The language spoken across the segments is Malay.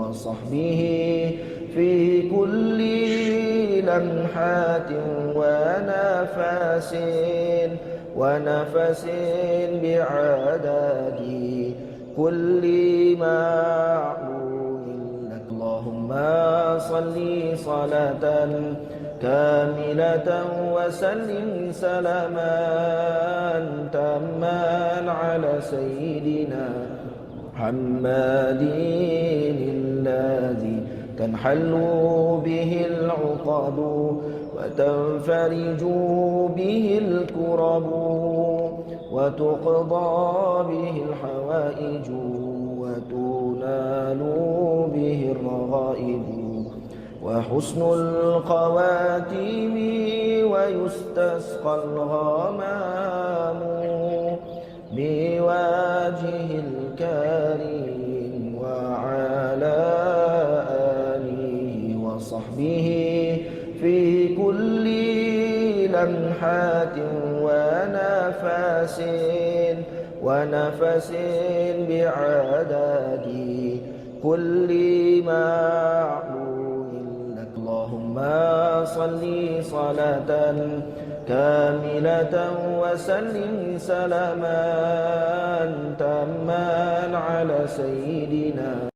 وصحبه في كل لمحات ونفس بعدد كل معلوم لك. اللهم صل صلاة كاملة وسلم سلاما تاما على سيدنا محمد الذي تنحل به العقد وتنفرج به الكرب وتقضى به الحوائج وتنال به الرغائب وحسن الخواتيم ويستسقى الغمام بوجه الكريم وعلى آله وصحبه في كل لمحات ونفس بعدد كل معلوم لك. اللهم صل صلاة كاملة وسلم سلاما تاما على سيدنا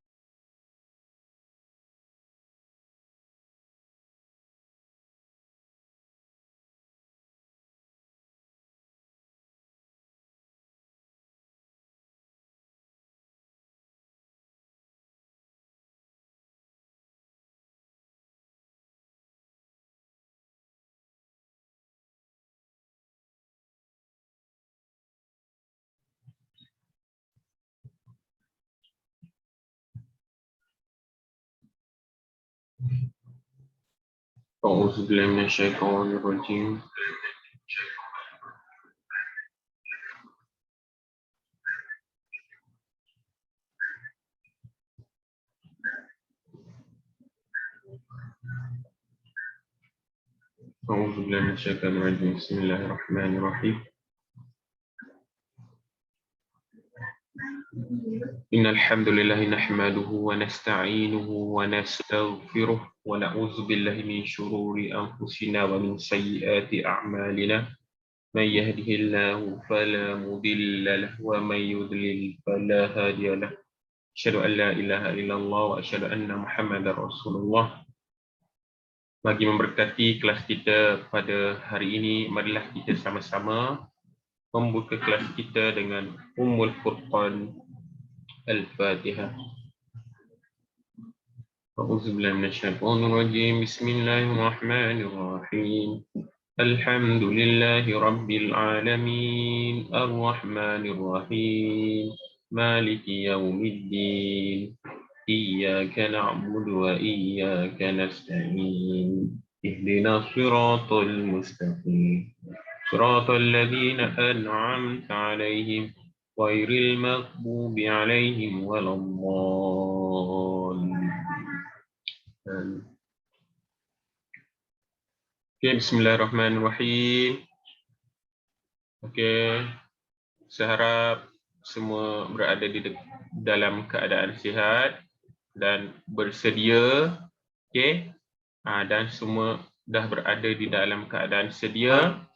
أعوذ بالله من الشيطان الرجيم. أعوذ بالله من الشيطان الرجيم. بسم الله الرحمن الرحيم. إن الحمد لله نحمده ونستعينه ونستغفره ونعوذ بالله من شرور أنفسنا ومن سيئات أعمالنا. من يهده الله فلا مضل له ومن يضلل فلا هادي له. أشهد أن لا إله إلا الله وأشهد أن محمدا رسول الله. Bagi memberkati kelas kita pada hari ini, marilah kita sama-sama membuka kelas kita dengan Ummul Furqan Al-Fatihah. A'udzubillahi minasyaitonir rajim. Bismillahirrahmanirrahim. Alhamdulillahi rabbil alamin. Ar-Rahmanir Rahim. Maliki yaumiddin. Iyyaka na'budu wa iyyaka nasta'in. Ihdinas siratal mustaqim. Siratal ladzina an'amta 'alaihim ghairil maghdubi 'alaihim waladdallin. Okay, bismillahirrahmanirrahim. Okay, saya harap semua berada di dalam keadaan sihat dan bersedia, okey, dan semua dah berada di dalam keadaan sedia.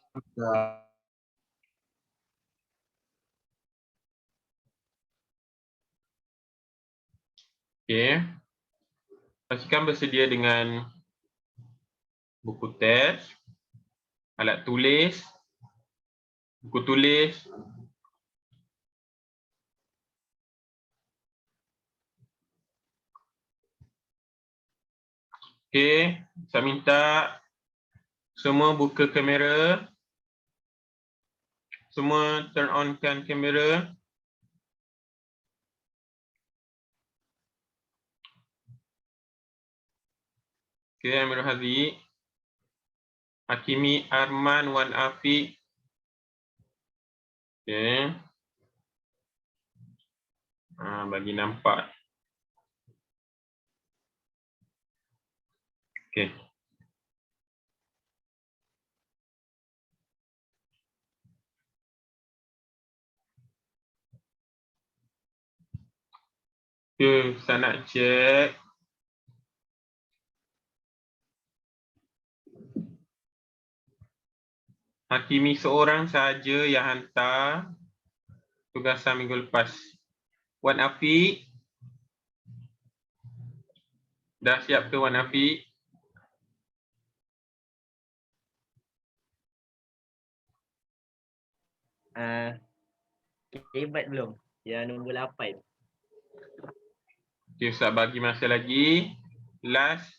Okey, pastikan bersedia dengan buku teks, alat tulis, buku tulis. Okey, saya minta semua buka kamera. Semua turn on kan kamera. Okey, Amirul Haziq, Hakimi, Arman, Wan Afiq. Okey. Bagi nampak. Okey. Okay, saya nak cek Hakimi seorang saja yang hantar tugasan minggu lepas. Wan Afiq, dah siap ke Wan Afiq? Hebat belum? Yang nombor 8. Okay, Ustaz bagi masa lagi. Last.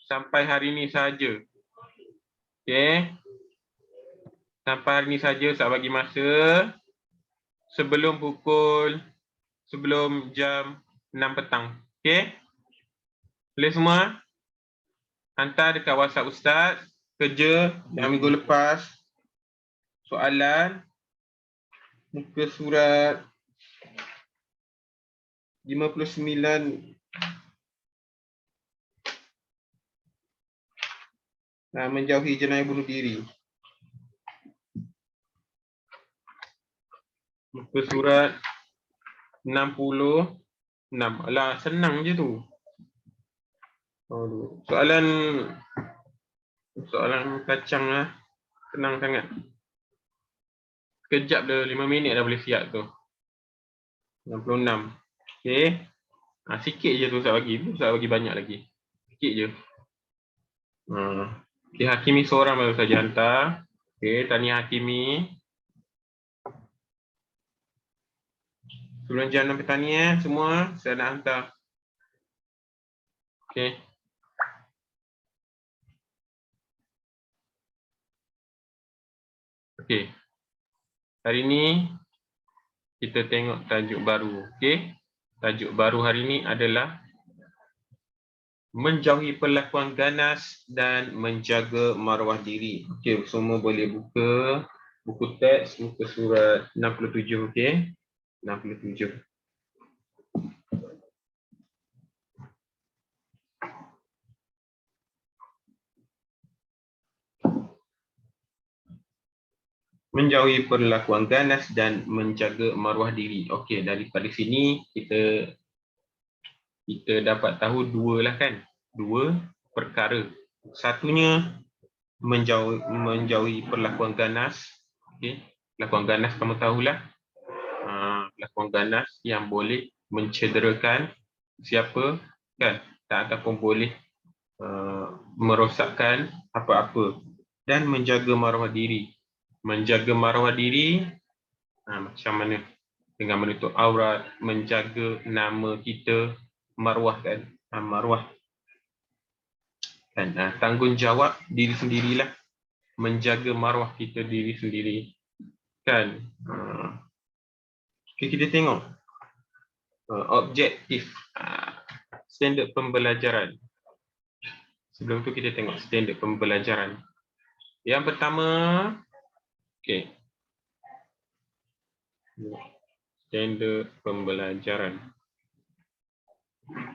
Sampai hari ini saja. Okay. Sampai hari ini saja Ustaz bagi masa. Sebelum jam 6 petang. Okay. Boleh semua? Hantar dekat WhatsApp Ustaz. Kerja yang minggu lepas. Soalan. Muka surat 59. Menjauhi jenayah bunuh diri. Muka surat 66. Alah, senang je tu. Soalan kacang lah. Senang sangat. Sekejap dah, 5 minit dah boleh siap tu. 66. Okey. Sikit je tu Ustaz bagi. Ustaz bagi banyak lagi. Sikit je. Okey, Hakimi seorang baru saja hantar. Okey, tahniah Hakimi. Sebelum jam 6 petang semua saya nak hantar. Okey. Okey. Hari ni kita tengok tajuk baru. Okey. Tajuk baru hari ni adalah menjauhi perlakuan ganas dan menjaga maruah diri. Okey, semua boleh buka buku teks, muka surat 67, okey. 67. Menjauhi perlakuan ganas dan menjaga maruah diri. Okey, daripada sini kita dapat tahu dua lah kan. Dua perkara. Satunya menjauhi perlakuan ganas. Okey, perlakuan ganas kamu tahulah. Perlakuan ganas yang boleh mencederakan siapa kan, ataupun boleh merosakkan apa-apa. Dan menjaga maruah diri. Menjaga maruah diri macam mana? Dengan menutup aurat, menjaga nama kita, maruah kan, maruah kan, tanggungjawab diri sendirilah, menjaga maruah kita diri sendiri kan. Okay, kita tengok objektif standard pembelajaran. Sebelum tu kita tengok standard pembelajaran. Yang pertama, okey, standard pembelajaran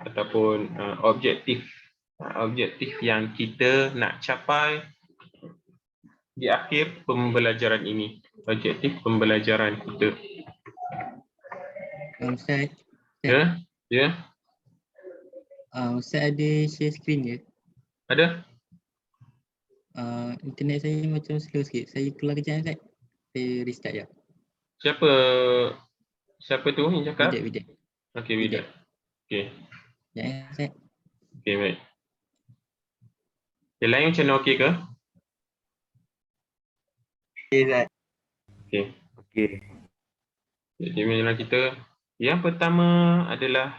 ataupun objektif yang kita nak capai di akhir pembelajaran ini. Objektif pembelajaran kita. Ustaz. Ya. Ustaz ada share screen ke? Ada? Internet saya macam slow sikit. Saya keluar kejap Ustaz. Saya restart je. Siapa tu yang cakap? Bidak. Okey, Bidak. Okey. Ya, Ustaz. Okey, baik. Yang lain macam mana, okey ke? Okey, Ustaz. Okey. Jadi menjelang kita, yang pertama adalah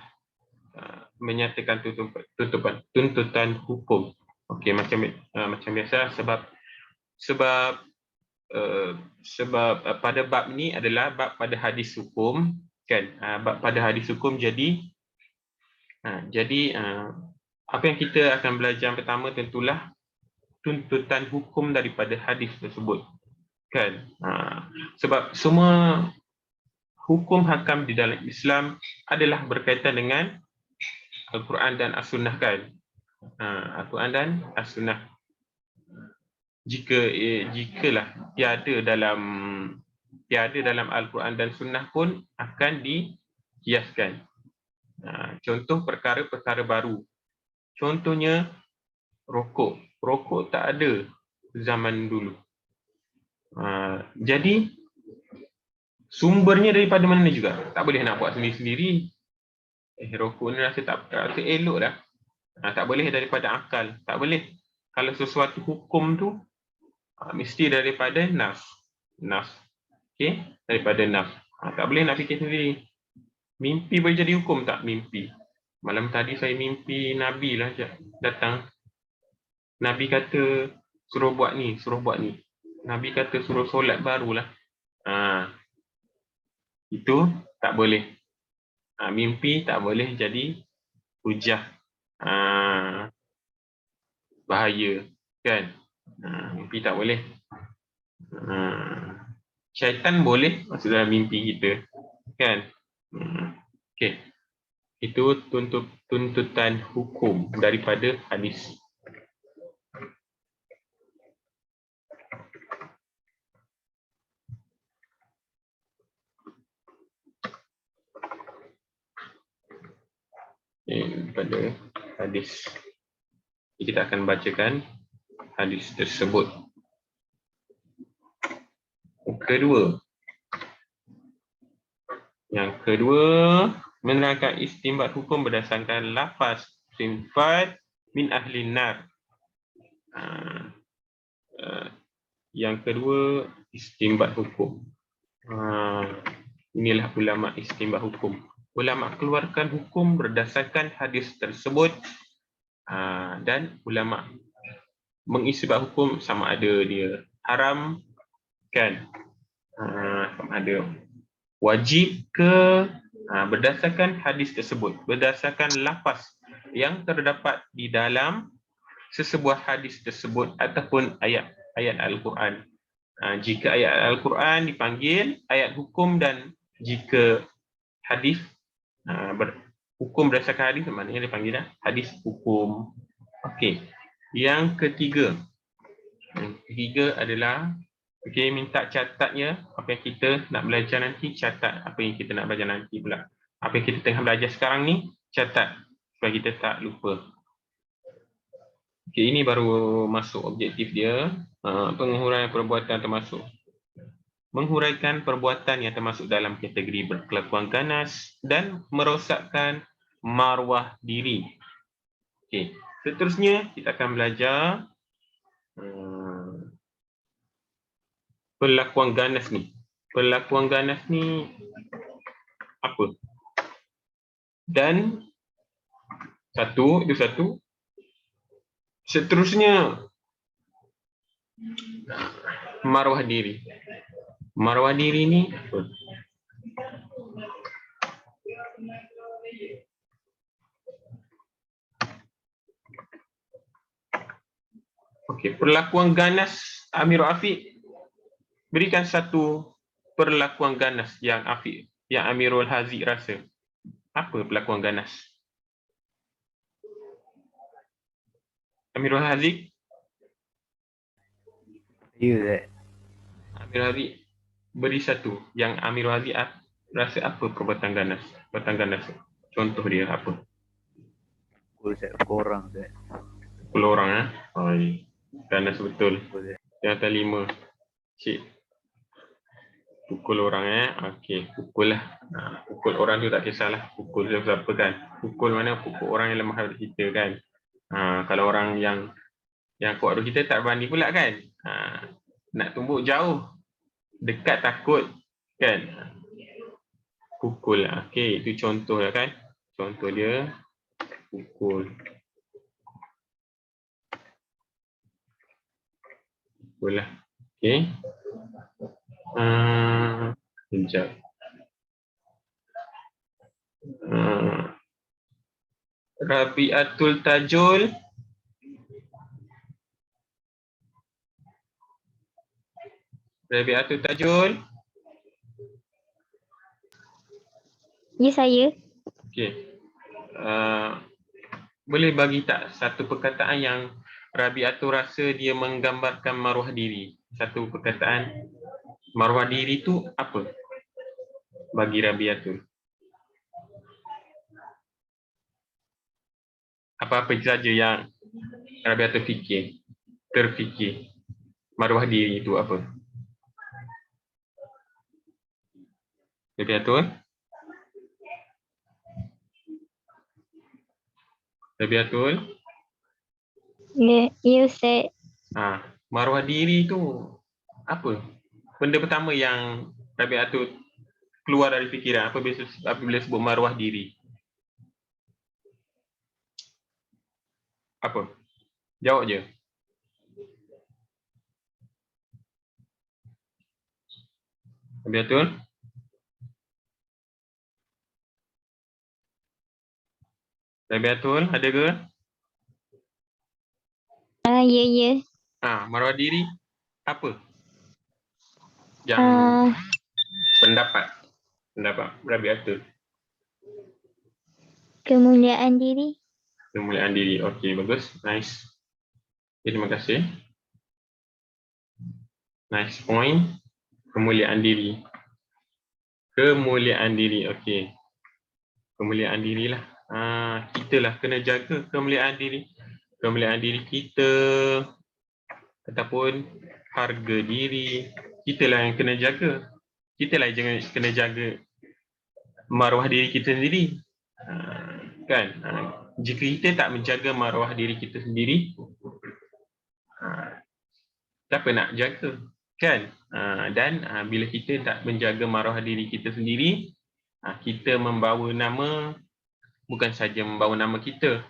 menyatakan tuntutan hukum. Okey, macam biasa sebab pada bab ni adalah bab pada hadis hukum kan. Bab pada hadis hukum, jadi apa yang kita akan belajar pertama tentulah tuntutan hukum daripada hadis tersebut kan. Sebab semua hukum hakam di dalam Islam adalah berkaitan dengan Al-Quran dan As-Sunnah kan. Al-Quran dan As-Sunnah. Jikalah tiada dalam Al-Quran dan Sunnah pun akan dikiaskan. Contoh perkara-perkara baru. Contohnya rokok. Rokok tak ada zaman dulu. Jadi sumbernya daripada mana juga. Tak boleh nak buat sendiri-sendiri. Rokok ni rasa elok dah. Tak boleh daripada akal. Tak boleh. Kalau sesuatu hukum tu mesti daripada nas. Okey, daripada nas. Tak boleh nak fikir sendiri. Mimpi boleh jadi hukum tak? Mimpi. Malam tadi saya mimpi Nabi lah datang. Nabi kata suruh buat ni, suruh buat ni. Nabi kata suruh solat barulah. Itu tak boleh. Mimpi tak boleh jadi hujah. Bahaya kan? Mimpi tak boleh. Syaitan boleh masuk dalam mimpi kita kan? Okey. Itu tuntutan hukum daripada hadis. Pada hadis. Kita akan bacakan hadis tersebut. Yang kedua, menerangkan istinbat hukum berdasarkan lafaz sinfat min ahli nar. Yang kedua, istinbat hukum. Inilah ulama istinbat hukum. Ulama keluarkan hukum berdasarkan hadis tersebut, dan ulama mengistinbat hukum sama ada dia haram kan, sama ada wajib ke, berdasarkan hadis tersebut, berdasarkan lafaz yang terdapat di dalam sesebuah hadis tersebut ataupun ayat Al-Quran. Jika ayat Al-Quran dipanggil ayat hukum, dan jika hadis hukum berdasarkan hadis, maknanya dipanggil hadis hukum. Okey. Yang ketiga adalah minta catatnya apa yang kita nak belajar nanti, catat apa yang kita nak belajar nanti pula. Apa yang kita tengah belajar sekarang ni, catat supaya kita tak lupa. Okey, ini baru masuk objektif dia. Penghuraian perbuatan termasuk menghuraikan perbuatan yang termasuk dalam kategori berkelakuan ganas dan merosakkan maruah diri. Okey, seterusnya kita akan belajar perlakuan ganas ni. Perlakuan ganas ni apa? Dan itu satu. Seterusnya maruah diri. Maruah diri ni apa? Okey, perlakuan ganas Amirul Afiq, berikan satu perlakuan ganas yang Amirul Haziq rasa. Apa perlakuan ganas? Amirul Haziq? Amirul Haziq beri satu yang Amirul Haziq rasa apa perbuatan ganas? Perbuatan ganas. Contoh dia apa? Pukul orang. Pukul orang ganas betul. Yang atas 5. Cik. Pukul orang okey, pukul lah. Pukul orang tu tak kisahlah pukul siapa kan. Pukul mana? Pukul orang yang lemah daripada kita kan. Kalau orang yang kuat daripada kita tak berani pula kan. Nak tumbuk jauh, dekat takut kan. Pukul. Okey, itu contoh lah kan. Contoh dia pukul. Pukul lah. Okey. Sekejap. Rabi'atul Tajul. Rabi'atul Tajul. Ya, saya. Okey. Boleh bagi tak satu perkataan yang Rabi'atul rasa dia menggambarkan maruah diri? Satu perkataan. Maruah diri tu apa bagi Rabi'atul? Apa-apa saja yang Rabi'atul terfikir. Maruah diri itu apa? Lebih betul? Lebih betul? Ya Ustaz. Maruah diri itu apa? Benda pertama yang Rabi'atul keluar dari fikiran apabila sebut maruah diri. Apa? Jawab je. Lebih betul? Lebih betul? Ada ke? Ya. Maruah diri apa? Yang Ah, pendapat Rabi'atul. kemuliaan diri. Kemuliaan diri. Okey, bagus. Nice. Terima kasih. Nice point. Kemuliaan diri. Kemuliaan diri. Okey. Kemuliaan dirilah. Kita lah kena jaga kemuliaan diri. Kemuliaan diri kita ataupun harga diri. Kita lah yang kena jaga. Kita lah yang kena jaga maruah diri kita sendiri. Kan? Jika kita tak menjaga maruah diri kita sendiri, siapa nak jaga? Kan? Dan bila kita tak menjaga maruah diri kita sendiri, kita membawa nama, bukan saja membawa nama kita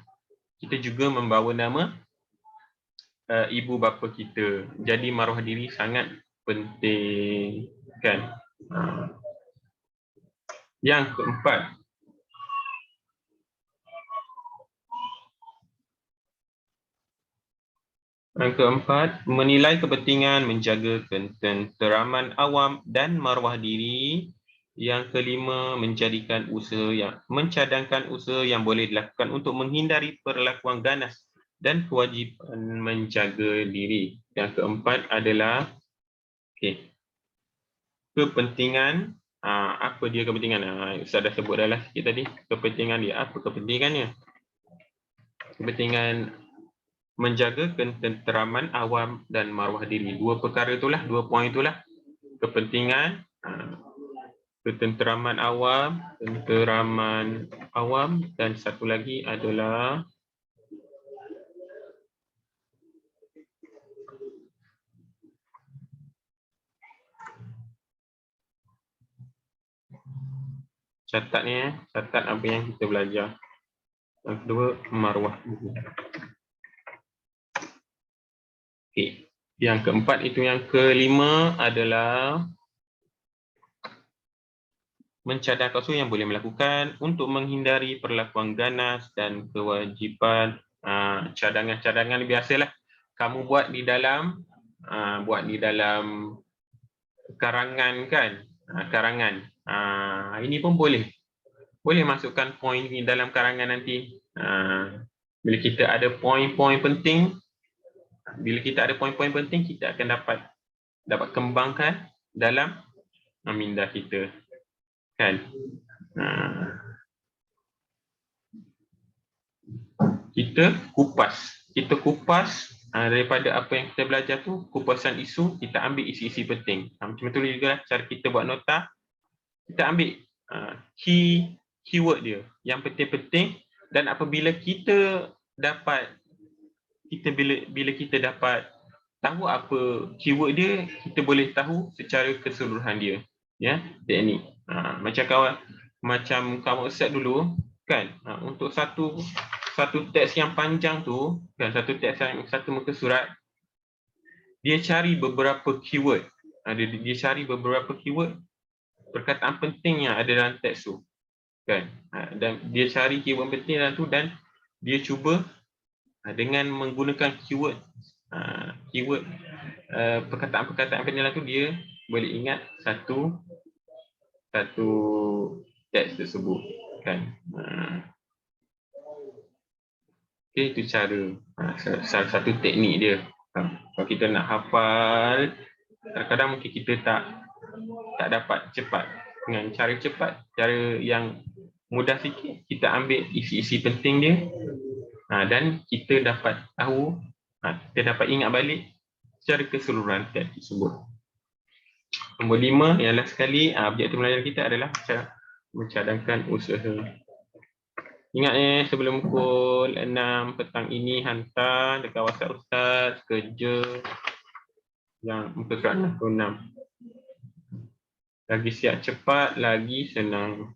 juga membawa nama ibu bapa kita. Jadi maruah diri sangat penting, kan? Yang keempat, menilai kepentingan menjaga ketenteraman awam dan maruah diri. Yang kelima, mencadangkan usaha yang boleh dilakukan untuk menghindari perlakuan ganas dan kewajipan menjaga diri. Yang keempat adalah kepentingan. Apa dia kepentingan? Ustaz dah sebut dah lah sikit tadi. Kepentingan dia, apa kepentingannya? Kepentingan menjaga ketenteraman awam dan maruah diri. Dua perkara itulah, dua poin itulah. Kepentingan ketenteraman awam, dan satu lagi adalah catat apa yang kita belajar. Yang kedua, maruah diri. Okey. Yang keempat itu, yang kelima adalah mencadangkan usaha yang boleh melakukan untuk menghindari perlakuan ganas dan kewajipan. Cadangan-cadangan biasalah kamu buat di dalam karangan, kan? Karangan. Ini pun boleh masukkan poin di dalam karangan nanti. Bila kita ada poin-poin penting, kita akan dapat kembangkan dalam minda kita, kan? Kita kupas daripada apa yang kita belajar tu, kupasan isu, kita ambil isi-isi penting. Macam tu juga cara kita buat nota, kita ambil keyword dia yang penting-penting, dan apabila kita dapat tahu apa keyword dia, kita boleh tahu secara keseluruhan dia, ya, teknik. Macam kawan Ustaz dulu, kan, untuk satu teks yang panjang tu, kan, satu muka surat, dia cari beberapa keyword. Dia cari beberapa keyword perkataan penting yang ada dalam teks tu, kan. Dan dia cari keyword penting dalam tu, dan dia cuba dengan menggunakan keyword perkataan-perkataan penting dalam tu, dia boleh ingat satu teks tersebut, kan. Okey, itu cara, salah satu teknik dia. Kalau kita nak hafal, kadang-kadang mungkin kita tak dapat cepat. Dengan cara cepat, cara yang mudah sikit, kita ambil isi-isi penting dia, dan kita dapat tahu, kita dapat ingat balik secara keseluruhan teks tersebut. Nombor 5 yang last sekali, objektif belajar kita adalah mencadangkan usaha. Ingat sebelum pukul 6 petang ini hantar dekat WhatsApp Ustaz kerja yang muka surat 66. Lagi siap cepat, lagi senang.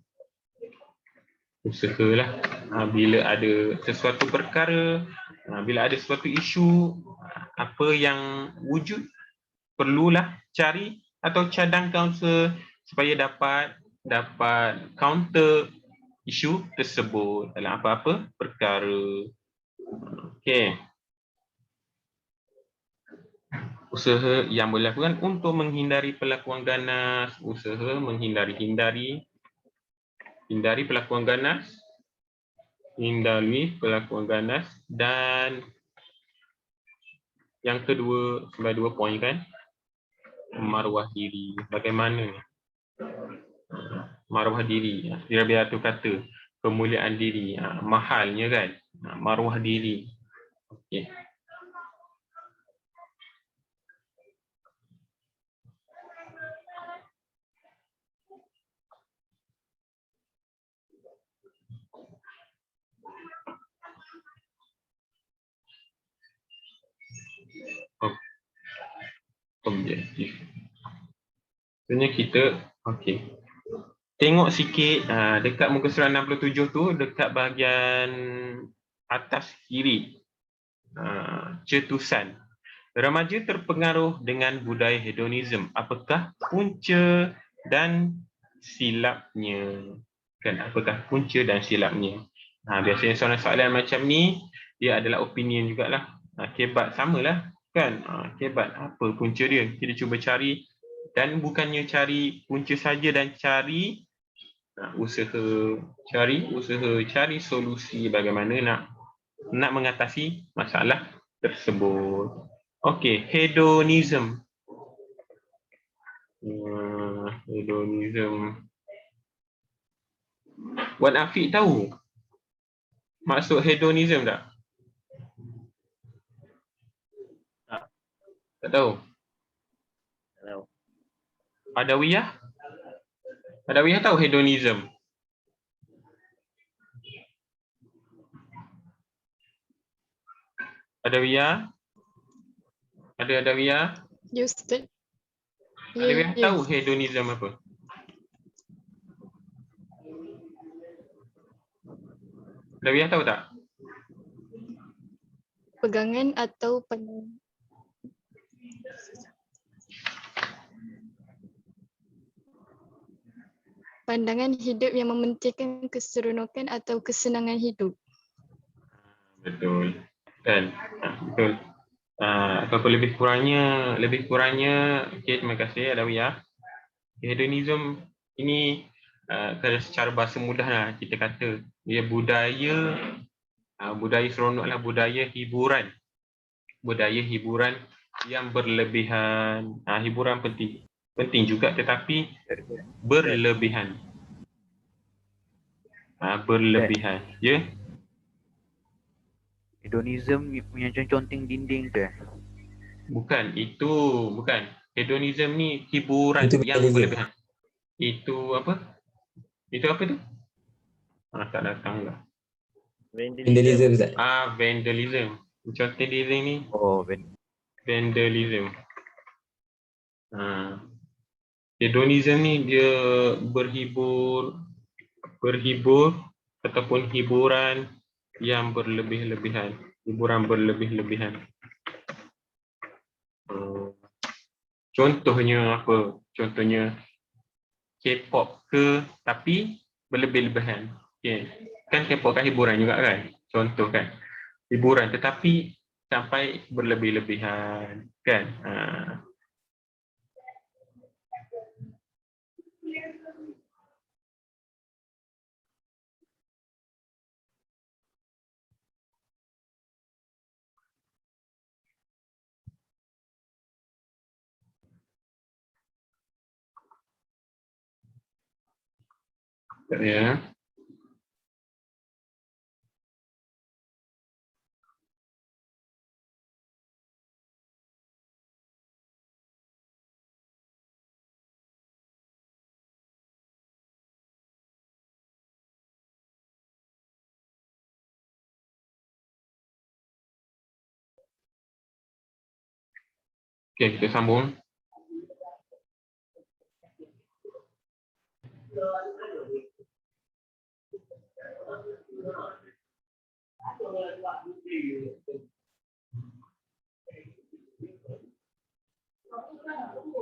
Usahalah. Bila ada sesuatu perkara, bila ada sesuatu isu, apa yang wujud, perlulah cari atau cadangkan usaha supaya dapat counter isu tersebut dalam apa-apa perkara. Okey. Usaha yang boleh dilakukan untuk menghindari pelakuan ganas, usaha hindari pelakuan ganas, dan yang kedua, sebagai 2 poin kan, maruah diri. Bagaimana maruah diri? Dia tu kata kemuliaan diri, mahalnya kan, maruah diri. Okey. Objektif. Sebenarnya kita, okey. Tengok sikit dekat muka surat 67 tu, dekat bahagian atas kiri. Cetusan. Remaja terpengaruh dengan budaya hedonism. Apakah punca dan silapnya? Kan, apakah punca dan silapnya? Biasanya soalan-soalan macam ni, dia adalah opinion jugalah. Kebat samalah. Kan, kebat apa punca dia? Kita cuba cari, dan bukannya cari punca saja dan cari cari solusi bagaimana nak mengatasi masalah tersebut. Okey, hedonism. Hedonism. Wan Afiq tahu maksud hedonism tak? Tak tahu. Tahu. Adawiyah tahu hedonism? Adawiyah? Ada Adawiyah? Ya, Ustaz. Adawiyah Ya. tahu hedonism apa? Adawiyah tahu tak? Pegangan atau pandangan hidup yang mementingkan keseronokan atau kesenangan hidup. Betul. Kan? Betul. Apa lebih kurangnya, okey, terima kasih Adawiyah. Hedonism ini kalau secara bahasa mudah kita kata dia budaya seronoklah, budaya hiburan yang berlebihan. Hiburan penting juga, tetapi berlebihan. Ya. Hedonism punya conteng dinding tu Bukan. Hedonism ni hiburan Itu yang vandalism. berlebihan. Itu apa tu? Tak datang lah. Vandalism Ustaz. Vandalism. Contoh dinding ni Oh, vandalism. Hedonism ni dia berhibur ataupun hiburan yang berlebih-lebihan. Contohnya apa? Contohnya K-pop ke, tapi berlebih-lebihan. Okay. Kan K-pop kan hiburan juga kan? Contoh kan? Hiburan tetapi sampai berlebih-lebihan. Kan? Ya. Okey, kita sambung.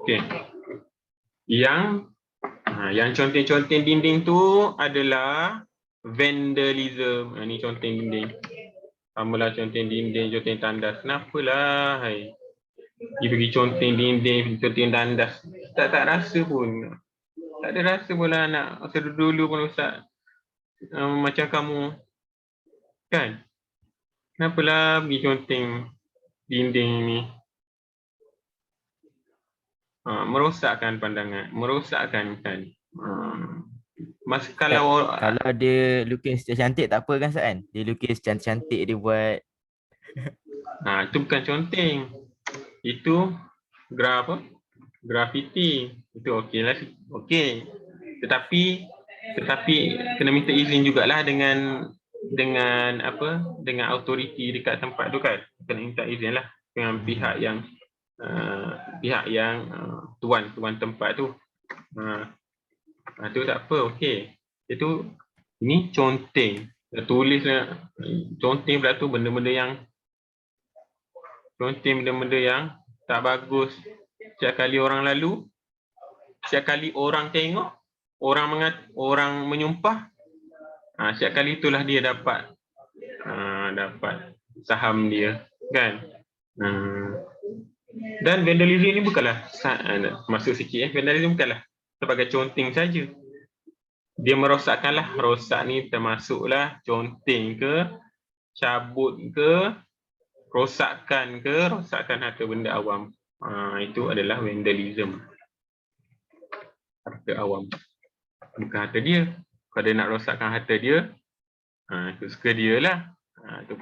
Okey. Yang conteng-conteng dinding tu adalah vandalism. Ni conteng dinding. Samalah conteng dinding, conteng tandas. Kenapalah? Hai. Dia pergi conteng dinding, conteng tandas. Tak rasa pun. Tak ada rasa pun lah anak. Masa dulu pun Ustaz. Macam kamu. Kan? Kenapalah pergi conteng dinding ni? Merosakkan pandangan. Merosakkan kan. Kalau dia lukis cantik tak apa kan Ustaz kan? Dia lukis cantik-cantik dia buat. Itu bukan conteng. Itu grafiti. Itu okey lah. Okey. Tetapi kena minta izin jugalah dengan autoriti dekat tempat tu kan. Kena minta izin lah dengan pihak yang tuan tempat tu. Tu tak apa, okey. Ini conteng. Tulislah conteng pula tu benda-benda yang tak bagus. Setiap kali orang lalu, setiap kali orang tengok, orang menyumpah, setiap kali itulah dia dapat saham dia, kan? Dan vandalism ni bukanlah, masuk sikit vandalism bukanlah sebagai conteng saja. Dia merosakkanlah. Rosak ni termasuklah conteng ke, cabut ke, rosakkan harta benda awam. Itu adalah vandalism. Harta awam. Bukan harta dia. Kalau dia nak rosakkan harta dia, itu suka dia lah. Itu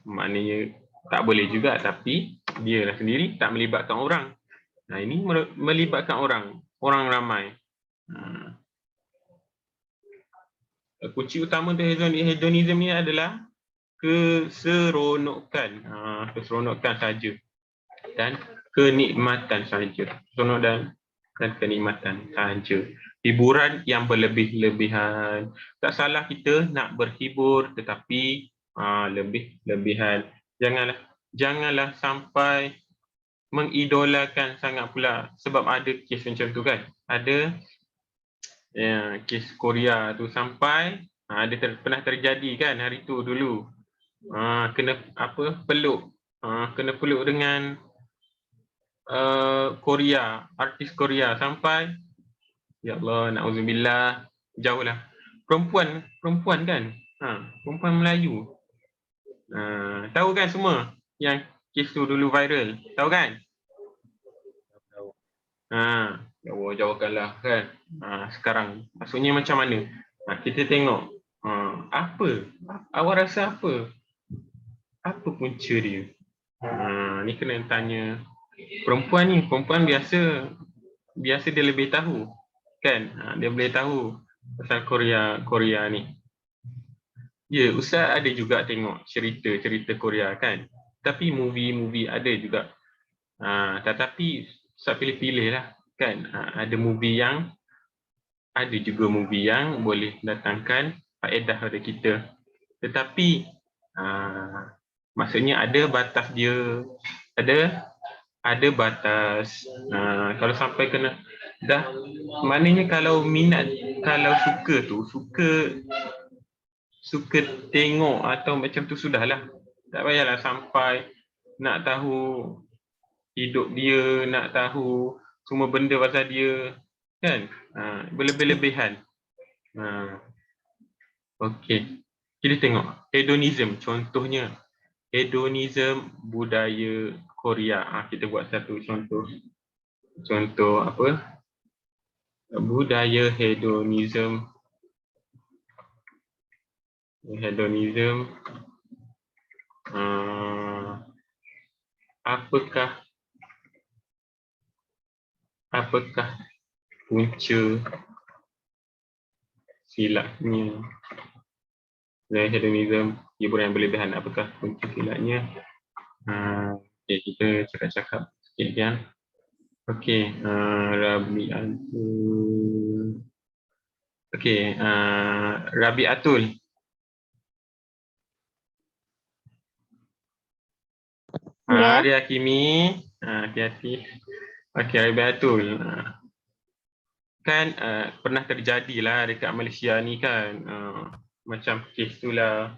maknanya tak boleh juga, tapi dia lah sendiri tak melibatkan orang. Ini melibatkan orang ramai. Kunci utama dari hedonism ni adalah keseronokan. Keseronokan saja dan kenikmatan saja. Seronok dan kenikmatan saja. Hiburan yang berlebih-lebihan. Tak salah kita nak berhibur, tetapi lebih-lebihan. Janganlah sampai mengidolakan sangat pula, sebab ada kes macam tu kan. Ada kes Korea tu sampai pernah terjadi kan hari tu dulu. Kena peluk. Kena peluk dengan Korea, artis Korea sampai, ya Allah, na'udzubillah, jauhlah. Perempuan kan? Perempuan Melayu. Tahu kan semua yang kes tu dulu viral, tahu kan? Ya Allah, jauhkanlah kan. Sekarang maksudnya macam mana? Kita tengok apa? Awak rasa apa? Apa punca dia? Ni kena tanya perempuan ni. Perempuan biasa dia lebih tahu kan. Dia boleh tahu pasal Korea ni. Ya, Ustaz ada juga tengok cerita Korea kan. Tapi movie ada juga. Tetapi Ustaz pilih-pilih lah kan. Ada juga movie yang boleh datangkan faedah pada kita. Tetapi maksudnya ada batas dia. Ada batas. Kalau sampai kena dah, maknanya kalau minat, kalau suka tengok atau macam tu sudahlah. Tak payahlah sampai nak tahu hidup dia, nak tahu semua benda pasal dia kan. Berlebih-lebihan. Okey. Kita tengok hedonism, contohnya hedonism budaya Korea. Kita buat satu contoh apa? Budaya hedonism. Apakah punca silatnya? Dan hedonism, hiburan yang berlebihan, apakah punca silatnya? Kita cakap-cakap Okey, Dian. Okey, Rabi'atul. Okey, Rabi'atul. Ya. Hari Hakimi. Hati-hati. Okey, Rabi'atul. Kan pernah terjadilah dekat Malaysia ni kan. Macam kes tu lah.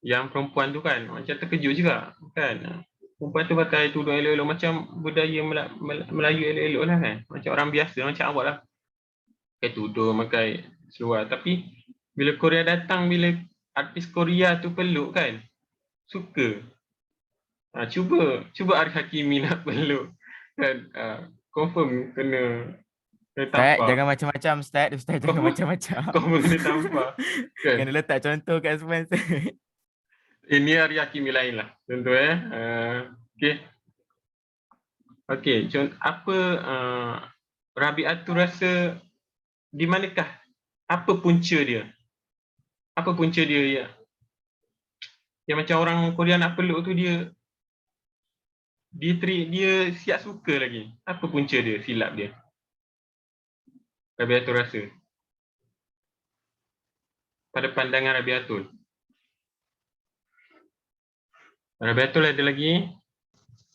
Yang perempuan tu kan macam terkejut juga kan. Perempuan tu pakai tudung elok-elok macam budaya Melayu elok-elok lah kan. Macam orang biasa, macam awak lah. Pakai tudung, pakai seluar. Tapi bila Korea datang, bila artis Korea tu peluk kan, suka. Cuba Ari Hakimi nak peluk kan. Confirm kena Ustaz, tampar. jangan macam-macam Ustaz. Ustaz jangan macam-macam. Confirm kena tampar kan. Kena letak contoh kat sponsor. Ini Ari Hakimi lain lah. Contoh okey. Okey, apa Rabi'atul rasa di manakah? Apa punca dia? Apa punca dia ya? Yang macam orang Korea nak peluk tu dia siap suka lagi. Apa punca dia, silap dia? Rabi'atul rasa. Pada pandangan Rabi'atul. Rabi'atul ada lagi?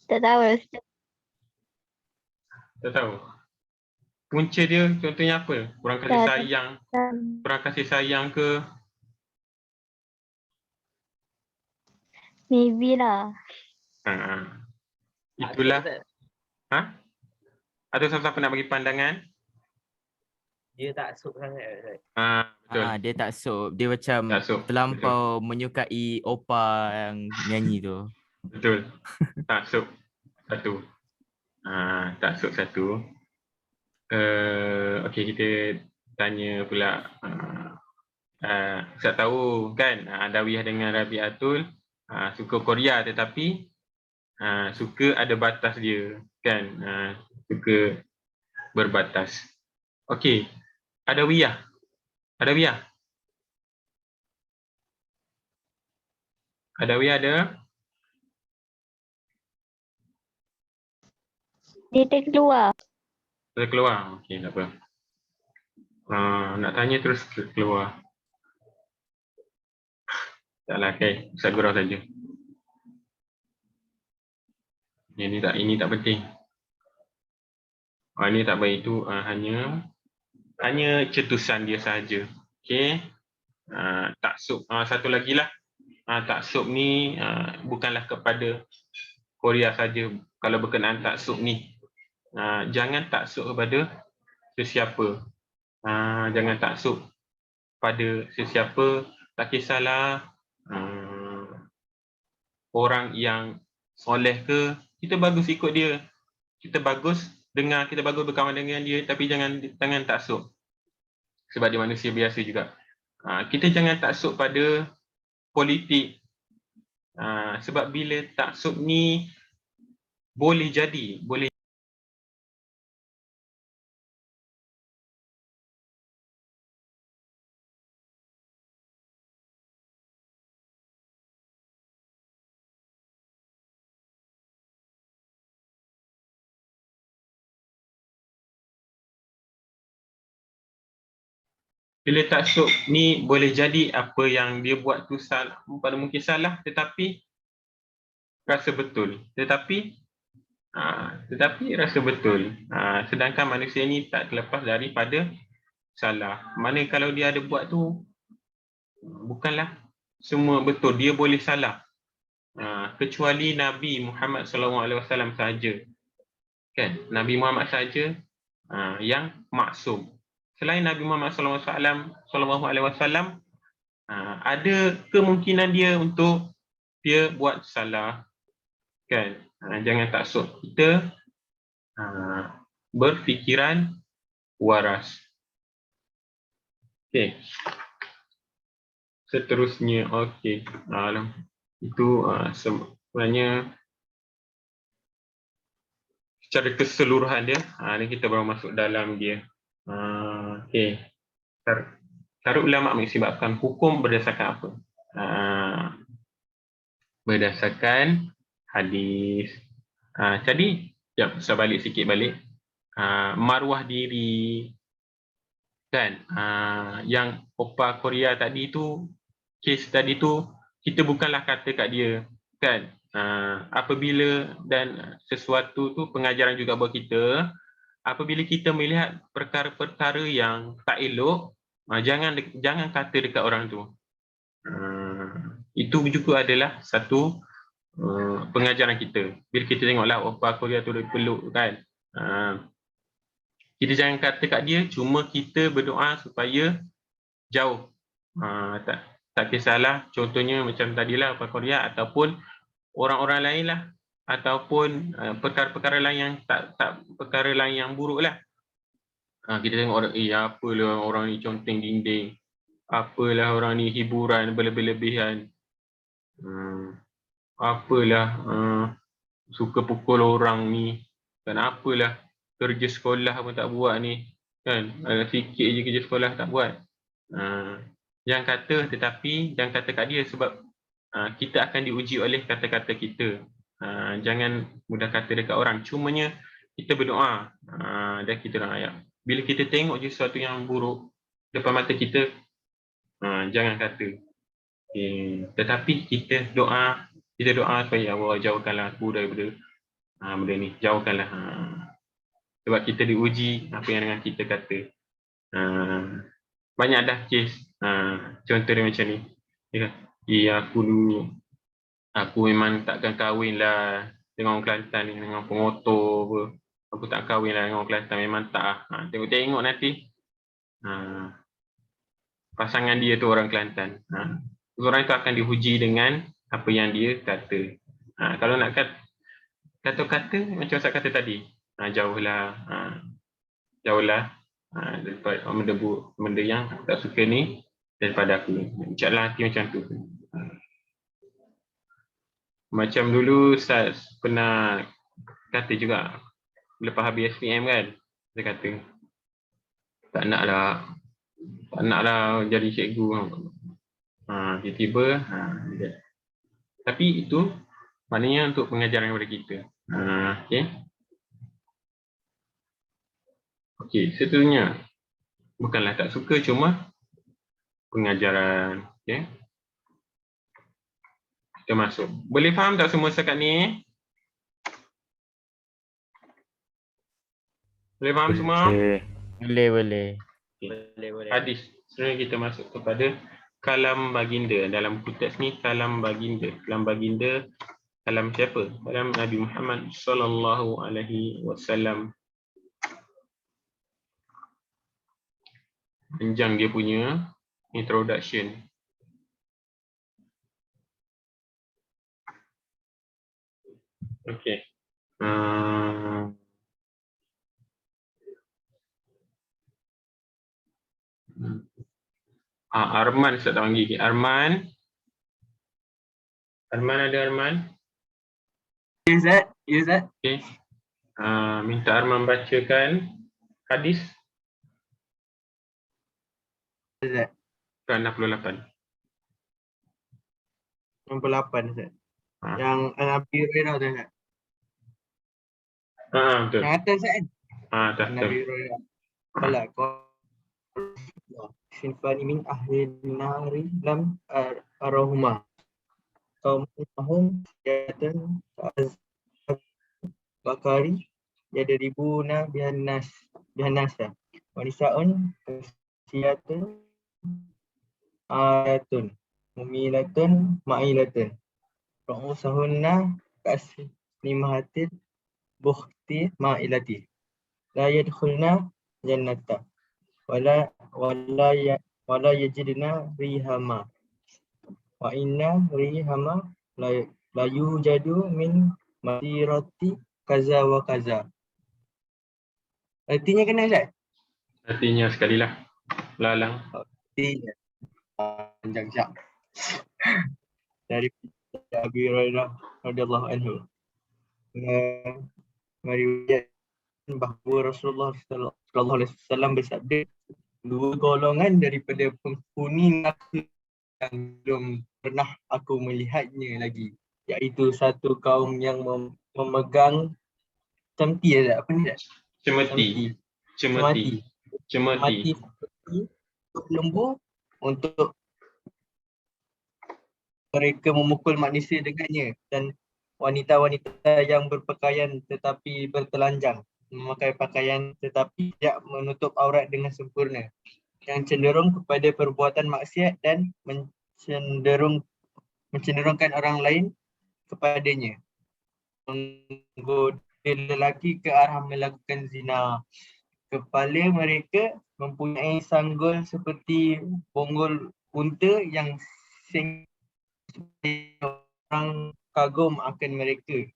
Tak tahu. Ustaz. Tak tahu. Punca dia contohnya apa? Kurang kasih Tak. sayang. Kurang kasih sayang ke? Maybe lah. Itulah. Ada siapa-siapa nak bagi pandangan? Dia tak sup sangat. Betul. Dia tak sup. Dia macam Tak sup. terlampau menyukai opa yang nyanyi tu. Betul. Tak sup. Satu. Tak sup satu. Okey, kita tanya pula. Ustaz tahu kan Adawiyah dengan Rabi'atul suka Korea tetapi suka ada batas dia kan. Suka berbatas. Okey. Adawiyah ada? Dia terkeluar. Keluar. Okey, tak apa. Nak tanya terus keluar. Taklah, okey. Ustaz gurau saja. Ini tak penting. Ini tak baik, itu hanya cetusan dia sahaja. Okey. Taksub. Satu lagi lah. Taksub ni bukanlah kepada Korea saja. Kalau berkenaan taksub ni, jangan taksub kepada sesiapa. Jangan taksub pada sesiapa. Tak kisahlah orang yang soleh ke, kita bagus ikut dia. Kita bagus dengar, kita bagus berkawan dengan dia, tapi jangan taksub. Sebab dia manusia biasa juga. Kita jangan taksub pada politik. Sebab bila taksub ni boleh jadi apa yang dia buat tu salah, pada mungkin salah, tetapi rasa betul. Tetapi rasa betul. Sedangkan manusia ni tak terlepas daripada salah. Mana kalau dia ada buat tu bukanlah semua betul, dia boleh salah. Kecuali Nabi Muhammad SAW sahaja. Kan? Nabi Muhammad sahaja yang maksum. Selain Nabi Muhammad SAW, ada kemungkinan dia untuk dia buat salah. Kan? Jangan taksub. Kita berfikiran waras. Okey. Seterusnya, okey. Itu sebenarnya secara keseluruhan dia. Ni kita baru masuk dalam dia. Okey. Cara ulama mengisbatkan hukum berdasarkan apa? Berdasarkan hadis. Jadi saya balik sikit balik. Maruah diri kan, yang oppa Korea tadi tu, kes tadi tu, kita bukanlah kata kat dia kan, apabila dan sesuatu tu pengajaran juga buat kita, apabila kita melihat perkara-perkara yang tak elok, jangan kata dekat orang tu. Itu juga adalah satu pengajaran kita. Bila kita tengoklah oppa Korea tu dia peluk kan, kita jangan kata kat dia, cuma kita berdoa supaya jauh. Tak kisahlah, contohnya macam tadilah oppa Korea ataupun orang-orang lain lah, ataupun perkara-perkara lain yang perkara lain yang buruk lah. Kita tengok orang, apalah orang ni conteng dinding, apalah orang ni hiburan berlebih-lebihan, apalah suka pukul orang ni, dan apalah kerja sekolah pun tak buat ni kan, sikit je kerja sekolah tak buat. Jangan kata, tetapi jangan kata kat dia, sebab kita akan diuji oleh kata-kata kita. Jangan mudah kata dekat orang, cumanya kita berdoa dan kita doa. Bila kita tengok je sesuatu yang buruk depan mata kita, jangan kata. Tetapi kita doa supaya Allah jauhkanlah aku daripada benda ni, jauhkanlah. Sebab kita diuji apa yang dengan kita kata. Banyak dah kes contoh dia macam ni. Aku dulu, aku memang takkan kahwin lah dengan orang Kelantan ni, dengan pengotor apa. Aku tak kahwin lah dengan orang Kelantan, memang tak. Tengok nanti pasangan dia tu orang Kelantan. Orang itu akan diuji dengan apa yang dia kata. Kalau nak kata-kata macam saya kata tadi, jauhlah daripada benda yang tak suka ni daripada aku. InsyaAllah hati macam tu. Macam dulu Ustaz pernah kata juga, lepas habis SPM kan, dia kata tak naklah jadi cikgu. Tiba-tiba tapi itu maknanya untuk pengajaran kepada kita. Okey, seterusnya bukanlah tak suka, cuma pengajaran. Okey, kita masuk. Boleh faham tak semua setakat ni? Boleh faham semua? Boleh. Boleh. Hadis. Sebenarnya kita masuk kepada kalam baginda. Dalam buku teks ni kalam baginda. Kalam siapa? Kalam Nabi Muhammad sallallahu alaihi wasallam. Panjang dia punya introduction. Okey. Arman Ustaz tak panggil. Arman ada Arman? Ya Ustaz. Okey. Minta Arman bacakan hadis Ustaz. 68. 68 Ustaz. Ha. Yang Nabi Hurairah tu Ustaz. Betul. Yang atas Ustaz kan? Tak Nabi tahu. Hurairah. Kalau sinfani min ahli nari lam arahuma. Kaum mahum yatan bakari yadribuna bihanasa. Wanisaun kasiyatun ayatun mumilatun ma'ilatun. Ru'usahunna kasnimahatil bukhti ma'ilati. La yadkhulna jannata wala yajidna rihama wa inna rihama la yujadu min masirati kaza wa kaza. Artinya kena Ustaz? Artinya sekali lah. Lalang. Artinya panjang jap. Dari Abi Hurairah radhiyallahu anhu. Meriwayatkan bahawa Rasulullah sallallahu alaihi wasallam bersabda, dua golongan daripada penghuni neraka yang belum pernah aku melihatnya lagi, iaitu satu kaum yang memegang Cemti ada apa ni tak? Cemeti. Cemeti. Cemeti. Mati seperti lembu untuk mereka memukul manusia dengannya, dan wanita-wanita yang berpakaian tetapi bertelanjang, memakai pakaian tetapi tidak menutup aurat dengan sempurna, yang cenderung kepada perbuatan maksiat dan mencenderungkan orang lain kepadanya, menggoda lelaki ke arah melakukan zina. Kepala mereka mempunyai sanggul seperti bonggol unta yang orang kagum akan mereka.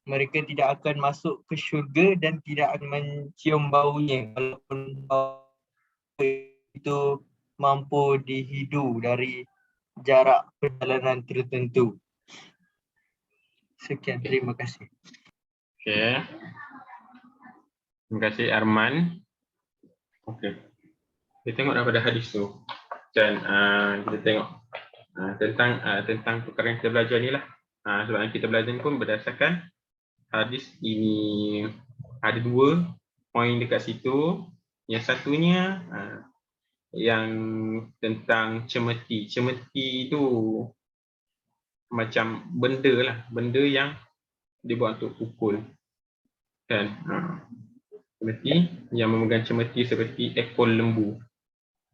Mereka tidak akan masuk ke syurga dan tidak akan mencium baunya walaupun bau itu mampu dihidu dari jarak perjalanan tertentu. Sekian, terima kasih. Okey. Terima kasih Arman. Okey. Kita tengok daripada hadis tu. Dan kita tengok tentang perkara yang kita belajar ni lah. Sebab yang kita belajar ni pun berdasarkan hadis ini. Ada 2 poin dekat situ. Yang satunya yang tentang cemeti. Cemeti tu macam benda lah. Benda yang dibuat untuk pukul. Kan? Cemeti yang memegang cemeti seperti ekor lembu.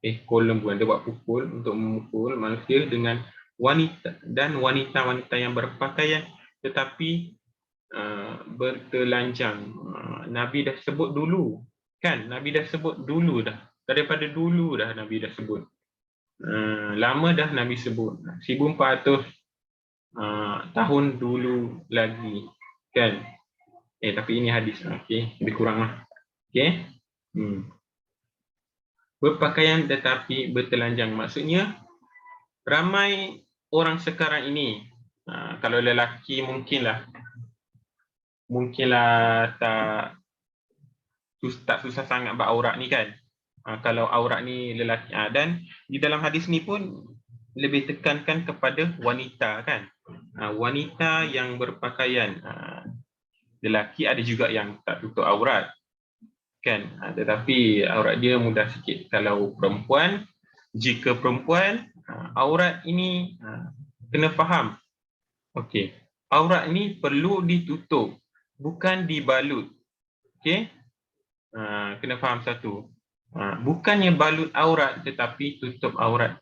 Ekor lembu yang dia buat pukul untuk memukul manusia dengan wanita dan wanita-wanita yang berpakaian tetapi bertelanjang. Nabi dah sebut dulu, kan? Nabi dah sebut dulu dah. Daripada dulu dah Nabi dah sebut. Lama dah Nabi sebut. 1400 tahun dulu lagi, kan? Tapi ini hadis. Okey, lebih kurang lah. Okey. Berpakaian tetapi bertelanjang. Maksudnya ramai orang sekarang ini, kalau lelaki mungkinlah tak susah sangat beraurat ni, kan? Kalau aurat ni lelaki, dan di dalam hadis ni pun lebih tekankan kepada wanita, kan? Wanita yang berpakaian. Lelaki ada juga yang tak tutup aurat, kan? Tetapi aurat dia mudah sikit. Kalau perempuan, jika perempuan, aurat ini kena faham. Okey, aurat ini perlu ditutup, bukan dibalut. Okey, kena faham satu. Bukannya balut aurat tetapi tutup aurat.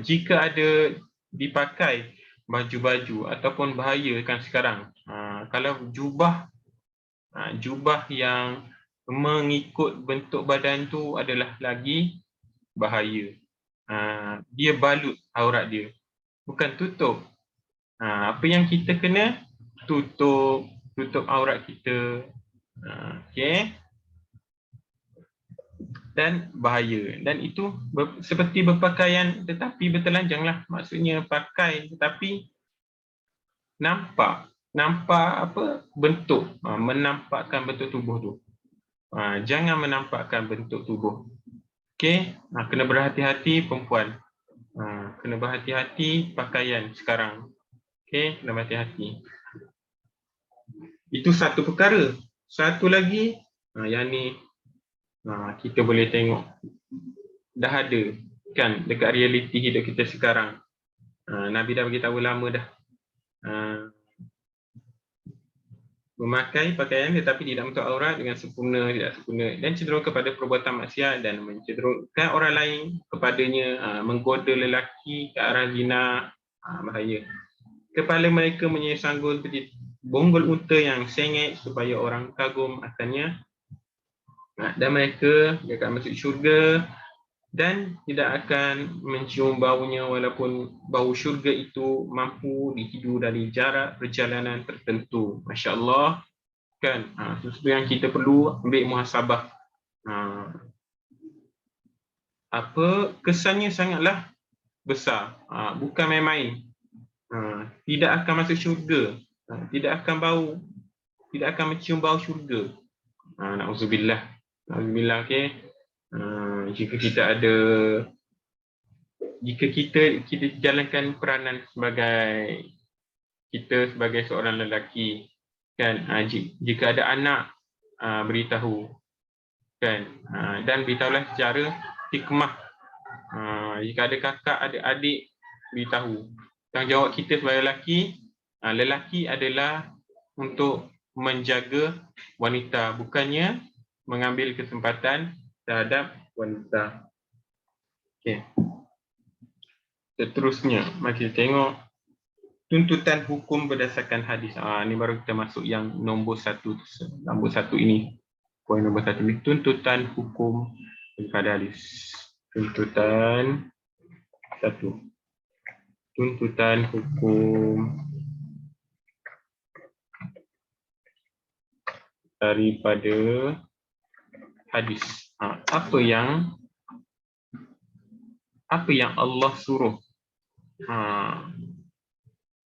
Jika ada dipakai baju-baju ataupun bahaya kan sekarang, kalau jubah yang mengikut bentuk badan tu adalah lagi bahaya. Dia balut aurat dia, bukan tutup. Apa yang kita kena tutup aurat kita. Okey. Dan bahaya. Dan itu seperti berpakaian tetapi bertelanjang lah. Maksudnya pakai tetapi nampak apa bentuk, menampakkan bentuk tubuh tu. Jangan menampakkan bentuk tubuh. Okey, kena berhati-hati perempuan. Kena berhati-hati pakaian sekarang. Okey, kena berhati-hati. Itu satu perkara. Satu lagi, yang ni kita boleh tengok dah ada, kan, dekat realiti hidup kita sekarang. Nabi dah beritahu lama dah. Memakai pakaian tetapi tidak menutup aurat dengan sempurna, tidak sempurna, dan cenderung kepada perbuatan maksiat dan mencenderungkan orang lain kepadanya, menggoda lelaki ke arah zina, bahaya. Kepala mereka mempunyai sanggul seperti bonggol unta yang sengit supaya orang kagum akannya, dan mereka akan masuk syurga dan tidak akan mencium baunya walaupun bau syurga itu mampu dihidu dari jarak perjalanan tertentu. Masya Allah, kan? Sesuatu yang kita perlu ambil muhasabah. Apa kesannya sangatlah besar, bukan main-main. Tidak akan masuk syurga, tidak akan mencium bau syurga. Na'udzubillah. Na'udzubillah. Okey. Jika kita jalankan peranan sebagai seorang lelaki, kan. Jika ada anak, beritahu, kan. Dan beritahulah secara hikmah. Jika ada kakak, ada adik, beritahu. Tanggungjawab kita sebagai lelaki adalah untuk menjaga wanita, bukannya mengambil kesempatan terhadap wanita. Okey. Seterusnya, mari kita tengok tuntutan hukum berdasarkan hadis. Ini baru kita masuk yang nombor satu ini. Poin nombor satu ini, tuntutan hukum daripada hadis. Tuntutan satu. Tuntutan hukum daripada hadis. Apa yang Allah suruh?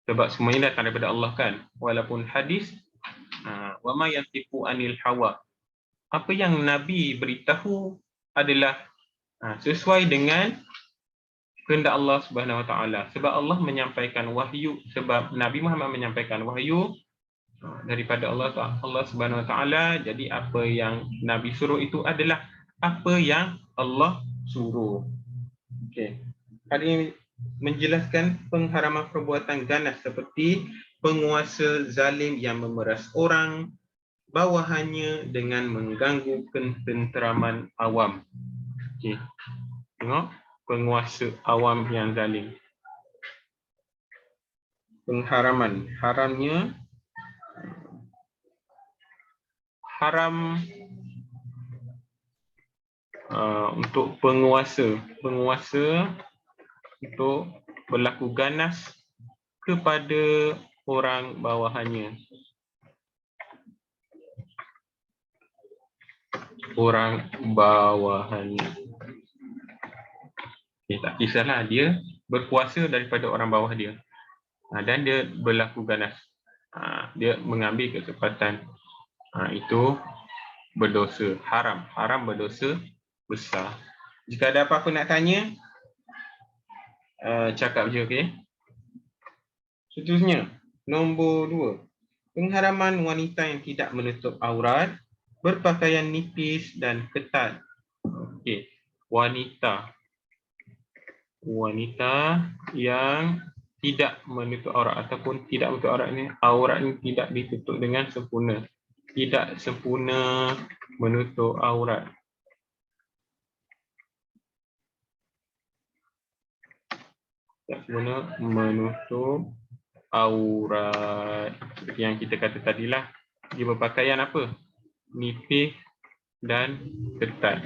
Sebab semuanya datang daripada Allah, kan. Walaupun hadis, wa ma yantiqu anil hawa. Apa yang Nabi beritahu adalah sesuai dengan kehendak Allah Subhanahu Wa Taala. Sebab Allah menyampaikan wahyu, sebab Nabi Muhammad menyampaikan wahyu daripada Allah Subhanahu Wa Taala. Jadi apa yang Nabi suruh itu adalah apa yang Allah suruh. Okey. Hari ini menjelaskan pengharaman perbuatan ganas seperti penguasa zalim yang memeras orang bawahannya dengan mengganggu ketenteraman awam. Okey. Tengok, penguasa awam yang zalim. Pengharaman, haram untuk penguasa untuk berlaku ganas kepada orang bawahannya. Tak kisahlah dia berkuasa daripada orang bawah dia, dan dia berlaku ganas, dia mengambil kesempatan, itu berdosa, haram berdosa besar. Jika ada apa-apa nak tanya, cakap je, okey. Seterusnya, nombor 2. Pengharaman wanita yang tidak menutup aurat, berpakaian nipis dan ketat. Okey, wanita yang tidak menutup aurat ataupun tidak menutup aurat ini tidak ditutup dengan sempurna. Tidak sempurna menutup aurat. Tak sempurna menutup aurat. Seperti yang kita kata tadilah, dia berpakaian apa? Nipis dan ketat.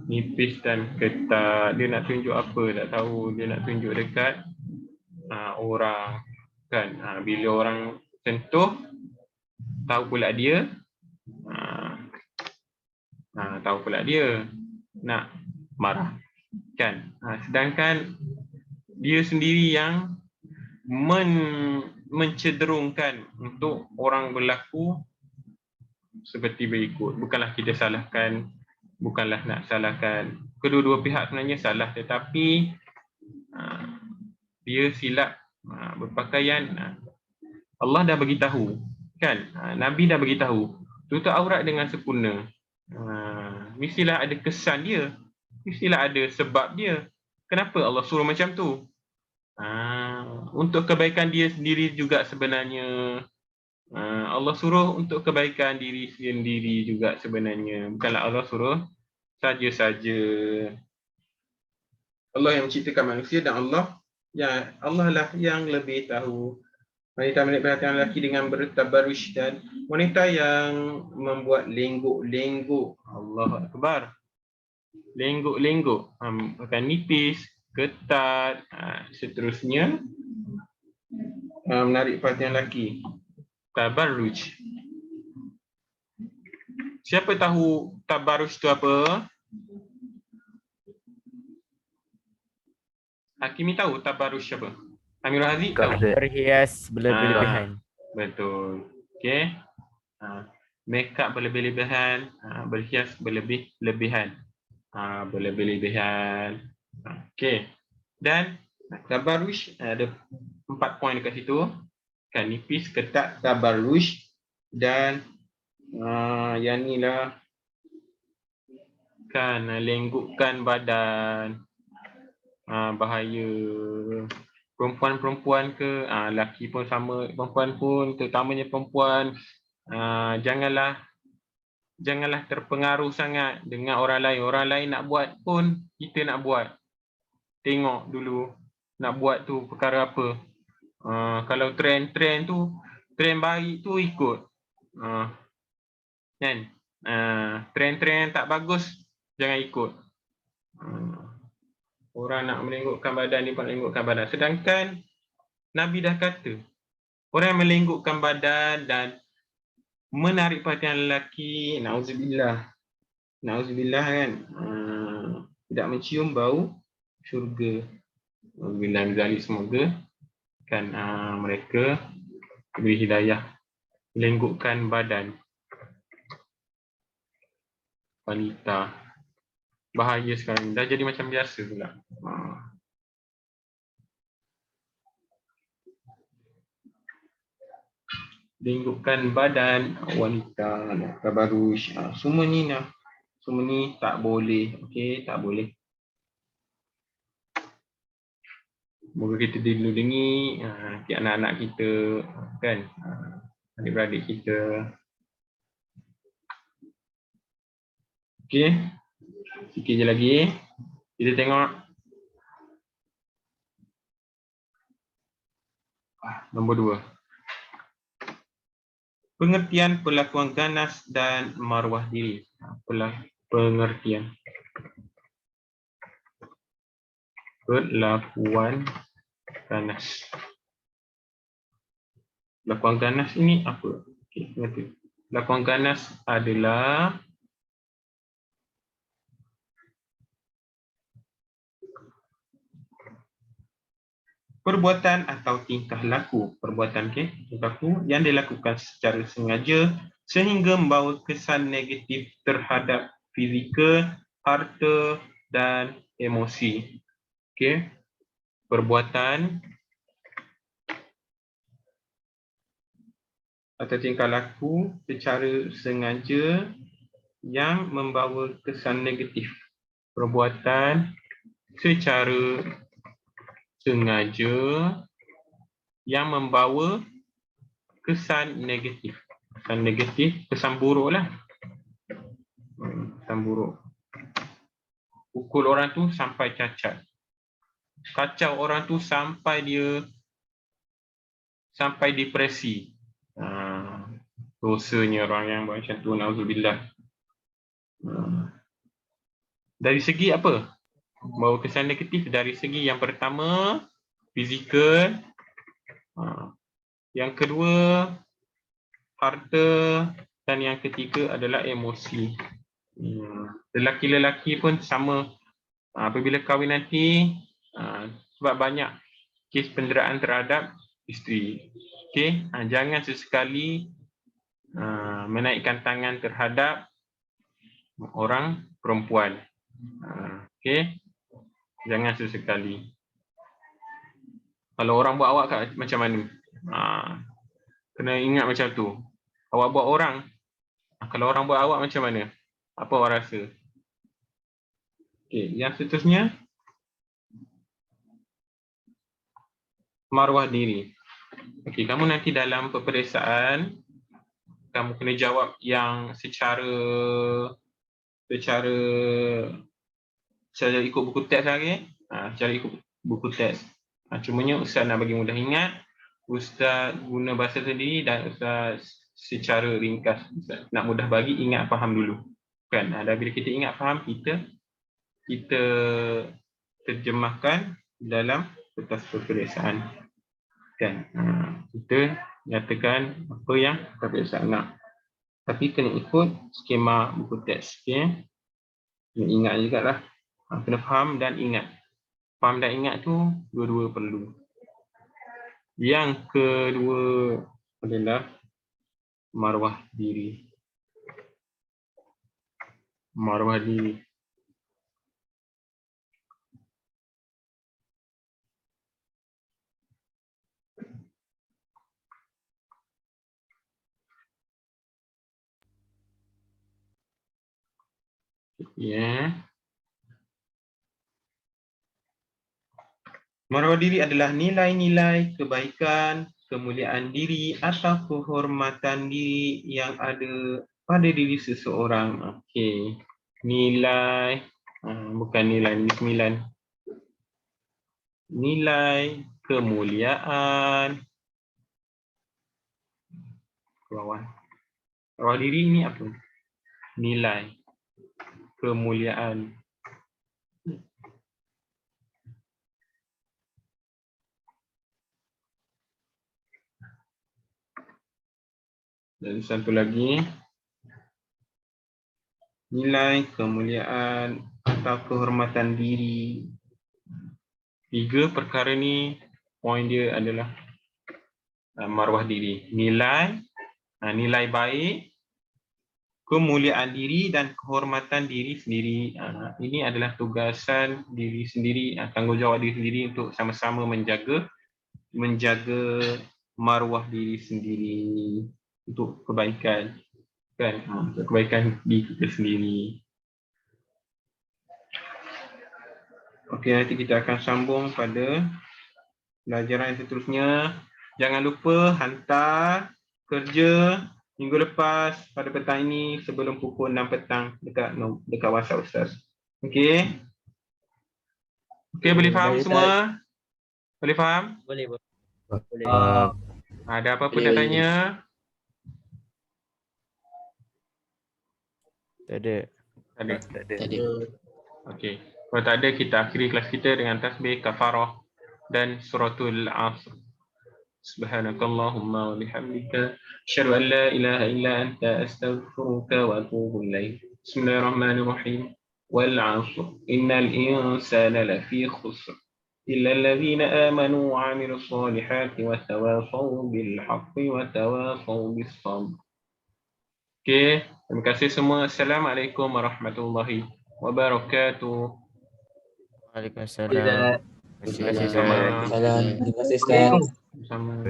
Nipis dan ketat. Dia nak tunjuk apa? Tak tahu. Dia nak tunjuk dekat orang, kan. Bila orang sentuh, tahu pula dia nak marah, kan. Sedangkan dia sendiri yang mencederungkan untuk orang berlaku seperti berikut. Bukanlah kita salahkan, bukanlah nak salahkan kedua-dua pihak, sebenarnya salah, tetapi dia silap berpakaian. Allah dah beritahu, kan. Nabi dah beritahu tutup aurat dengan sempurna. Mestilah ada kesan dia, mestilah ada sebab dia. Kenapa Allah suruh macam tu? Untuk kebaikan dia sendiri juga sebenarnya. Allah suruh untuk kebaikan diri sendiri juga sebenarnya. Bukanlah Allah suruh saja-saja. Allah yang menciptakan manusia dan Allah lah yang lebih tahu. Wanita menarik perhatian lelaki dengan bertabaruj dan wanita yang membuat lenggok-lenggok. Allah Akbar. Lenggok-lenggok. Akan nipis, ketat, seterusnya. Menarik perhatian lelaki. Tabarruj. Siapa tahu tabarruj itu apa? Hakimi tahu tabarruj apa? Amirul Haziq tahu? Berhias berlebihan. Betul. Okey. Make up berlebih-lebihan, berhias berlebih-lebihan. Berlebih-lebihan. Okey. Dan tabarruj ada 4 poin dekat situ. Kan, nipis, ketat, tabarruj Dan yang ni lah kan, lenggukkan badan, bahaya. Perempuan-perempuan ke, lelaki pun sama, perempuan pun, terutamanya perempuan, janganlah terpengaruh sangat dengan orang lain. Orang lain nak buat pun kita nak buat. Tengok dulu nak buat tu perkara apa. Kalau trend tu, trend baik tu ikut. Kan? Trend-trend tak bagus jangan ikut. Orang nak melenggukkan badan, dia pun melenggukkan badan. Sedangkan Nabi dah kata, orang yang melenggukkan badan dan menarik perhatian lelaki, na'udzubillah kan, tidak mencium bau syurga. Na'udzubillah min zalik, semoga kan mereka diberi hidayah melenggukkan badan wanita. Bahaya sekarang, dah jadi macam biasa pula. Lenggukkan badan wanita, tabaruj, semua ni nah. Semua ni tak boleh, okey, tak boleh. Moga kita dilindungi, anak-anak kita kan, adik-beradik kita. Okey. Sikit je lagi. Kita tengok nombor 2. Pengertian perlakuan ganas dan maruah diri. Pengertian perlakuan ganas. Perlakuan ganas ini apa? Okey, ngerti. Perlakuan ganas adalah perbuatan atau tingkah laku, tingkah laku yang dilakukan secara sengaja sehingga membawa kesan negatif terhadap fizikal, harta dan emosi. Okey. Perbuatan atau tingkah laku secara sengaja yang membawa kesan negatif. Perbuatan secara sengaja yang membawa kesan negatif. Kesan negatif, kesan buruk lah. Kesan buruk. Pukul orang tu sampai cacat. Kacau orang tu sampai depresi. Dosanya orang yang buat macam tu, na'udzubillah. Dari segi apa? Bawa kesan negatif dari segi yang pertama, fizikal. Yang kedua, harta. Dan yang ketiga adalah emosi. Lelaki-lelaki pun sama. Apabila kahwin nanti, sebab banyak kes penderaan terhadap isteri. Okey, jangan sesekali menaikkan tangan terhadap orang perempuan. Okey, jangan sesekali. Kalau orang buat awak macam mana? Kena ingat macam tu. Awak buat orang, kalau orang buat awak macam mana? Apa awak rasa? Okey, yang seterusnya, maruah diri. Okey, kamu nanti dalam peperiksaan, kamu kena jawab yang secara ikut buku teks lagi. Secara ikut buku teks. Cumanya Ustaz nak bagi mudah ingat, Ustaz guna bahasa sendiri dan Ustaz secara ringkas. Ustaz nak mudah bagi ingat faham dulu. Kan? Dan bila kita ingat faham, kita terjemahkan dalam kertas peperiksaan. Kan? Kita nyatakan apa yang peperiksaan nak. Tapi kena ikut skema buku teks. Okay? Kena ingat juga lah. Kena faham dan ingat. Faham dan ingat tu dua-dua perlu. Yang kedua adalah maruah diri. Maruah diri. Ya. Marwah diri adalah nilai-nilai kebaikan, kemuliaan diri atau kehormatan diri yang ada pada diri seseorang. Okey. Nilai, bukan nilai ini 9. Nilai kemuliaan. Bawah. Marwah diri ini apa? Nilai kemuliaan. Dan satu lagi, nilai kemuliaan atau kehormatan diri. 3 perkara ni, poin dia adalah marwah diri. Nilai baik, kemuliaan diri dan kehormatan diri sendiri. Ini adalah tugasan diri sendiri, tanggungjawab diri sendiri untuk sama-sama menjaga marwah diri sendiri untuk kebaikan, kan? Untuk kebaikan diri kita sendiri. Okey, nanti kita akan sambung pada pelajaran yang seterusnya. Jangan lupa hantar kerja minggu lepas pada petang ini sebelum pukul 6 petang dekat WhatsApp Ustaz. Okey. Okey, boleh faham semua? Boleh faham? Boleh. Ada apa-apa nak tanya? Tak ada. Tak ada. Tak ada. Okey. Kalau tak ada, kita akhiri kelas kita dengan tasbih kafarah dan suratul Asr. Subhanakallahumma wa bihamdika asyhadu an la ilaha illa anta astaghfiruka wa atubu ilaik. Bismillahirrahmanirrahim. Wal 'ashr innal insana lafi khusr illa alladhina amanu wa 'amilus solihati wa tawasaw bil haqqi wa tawasaw bis sabr. Okey, terima kasih semua. Assalamualaikum warahmatullahi wabarakatuh. Waalaikumsalam. Terima kasih. Waalaikumsalam. Terima kasih Ustaz. Sama.